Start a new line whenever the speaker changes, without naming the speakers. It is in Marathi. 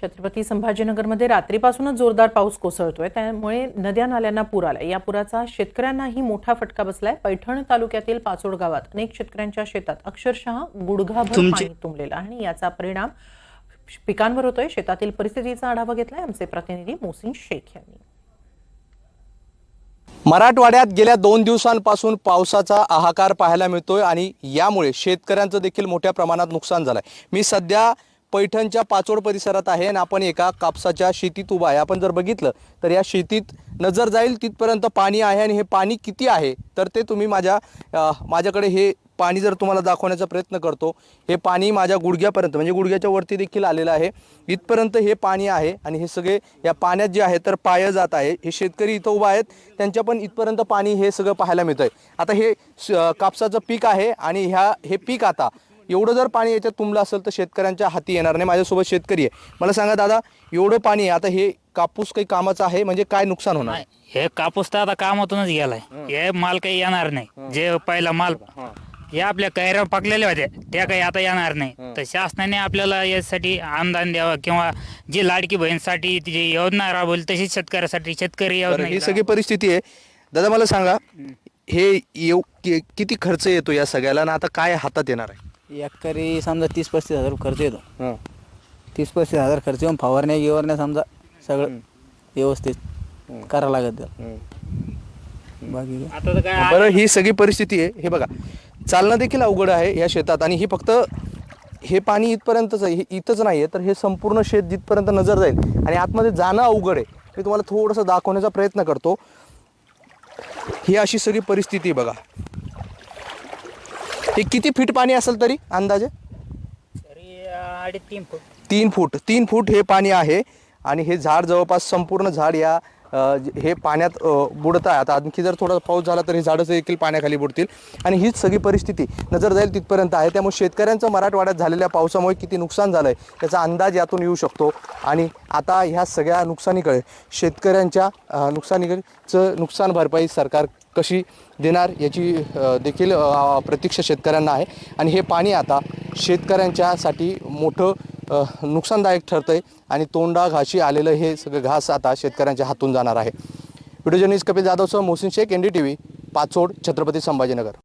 छत्रपती संभाजीनगरमध्ये रात्रीपासूनच जोरदार पाऊस कोसळतोय, त्यामुळे नद्या नाल्यांना पूर आलाय। या पुराचा शेतकऱ्यांनाही मोठा फटका बसलाय। पैठण तालुक्यातील पाचोड गावात अनेक शेतकऱ्यांच्या शेतात अक्षरशः गुडघाभर पाणी तुंबलेलं आणि याचा परिणाम पिकांवर होतोय। शेतातील परिस्थितीचा आढावा घेतलाय आमचे प्रतिनिधी मोहसिन शेख यांनी।
मराठवाड्यात गेल्या 2 दिवसांपासून पावसाचा हाहाकार पाहायला मिळतोय आणि यामुळे शेतकऱ्यांचं देखील मोठ्या प्रमाणात नुकसान झालंय। मी सध्या पैठणच्या पाचोड परिसरात आहे आणि आपण एका कापसाच्या शेतीत उभा आहे। आपण जर बघितलं तर या शेतीत नजर जाईल तिथपर्यंत पाणी आहे आणि हे पाणी किती आहे तर ते तुम्ही माझ्याकडे हे पाणी जर तुम्हाला दाखवण्याचा प्रयत्न करतो। हे पाणी माझ्या गुडघ्यापर्यंत म्हणजे गुडघ्याच्या वरती देखील आलेलं आहे। इथपर्यंत हे पाणी आहे आणि हे सगळे या पाण्यात जे आहे तर पाय जात आहे। हे शेतकरी इथं उभा आहेत, त्यांच्या पण इथपर्यंत पाणी हे सगळं पाहायला मिळतंय। आता हे कापसाचं पीक आहे आणि हे पीक आता एवढं जर पाणी याच्यात तुंबलं असेल तर शेतकऱ्यांच्या हाती येणार नाही। माझ्यासोबत शेतकरी आहे, मला सांगा दादा, एवढं पाणी आहे, आता हे कापूस काही कामाचं आहे म्हणजे काय नुकसान होणार?
हे कापूस तर आता कामातूनच गेलाय, हे माल काही येणार नाही। जे पहिला माल हे आपल्या कैऱ्या पकलेल्या होत्या त्या काही आता येणार नाही। तर शासनाने आपल्याला यासाठी अनुदान द्यावं किंवा जी लाडकी बहीणसाठी जी योजना राबवली तशीच शेतकऱ्यासाठी शेतकरी योजना।
ही सगळी परिस्थिती आहे। दादा मला सांगा, हे किती खर्च येतो या सगळ्याला ना आता काय हातात येणार आहे?
एकरी समजा 30-35 हजार खर्च येतो। 30-35 हजार खर्च येऊन फवारण्या समजा सगळं व्यवस्थित करावं लागत बाकी
आता तर काय
बरं, ही सगळी परिस्थिती आहे। हे बघा, चालणं देखील अवघड आहे या शेतात आणि ही फक्त हे पाणी इथपर्यंतच आहे, इथंच नाही आहे तर हे संपूर्ण शेत जिथपर्यंत नजर जाईल आणि आतमध्ये जाणं अवघड आहे। मी तुम्हाला थोडंसं दाखवण्याचा प्रयत्न करतो। ही अशी सगळी परिस्थिती बघा। हे किती फीट पाणी असेल तरी अंदाजे?
तरी 3.5 फूट
3 फूट हे पाणी आहे आणि हे झाड जवळपास संपूर्ण झाड हे पाण्यात बुडत आहे। आता आणखी जर थोडा पाऊस झाला तर हे झाडं देखील पाण्याखाली बुडतील आणि हीच सगळी परिस्थिती नजर जाईल तिथपर्यंत आहे। त्यामुळे शेतकऱ्यांचं मराठवाड्यात झालेल्या पावसामुळे किती नुकसान झालं आहे याचा अंदाज यातून येऊ शकतो आणि आता ह्या सगळ्या नुकसानीकडे शेतकऱ्यांच्या नुकसानीचं नुकसान भरपाई सरकार कशी देणार याची देखील प्रतीक्षा शेतकऱ्यांना आहे आणि हे पाणी आता शेतकऱ्यांच्यासाठी मोठं नुकसानदायक ठरतंय आणि तोंडा घाशी आलेलं हे सगळं घास आता शेतकऱ्यांच्या हातून जाणार आहे। व्हिडिओ जर्नलिस्ट कपिल जाधवसह मोहसिन शेख, NDTV, पाचोड, छत्रपती संभाजीनगर।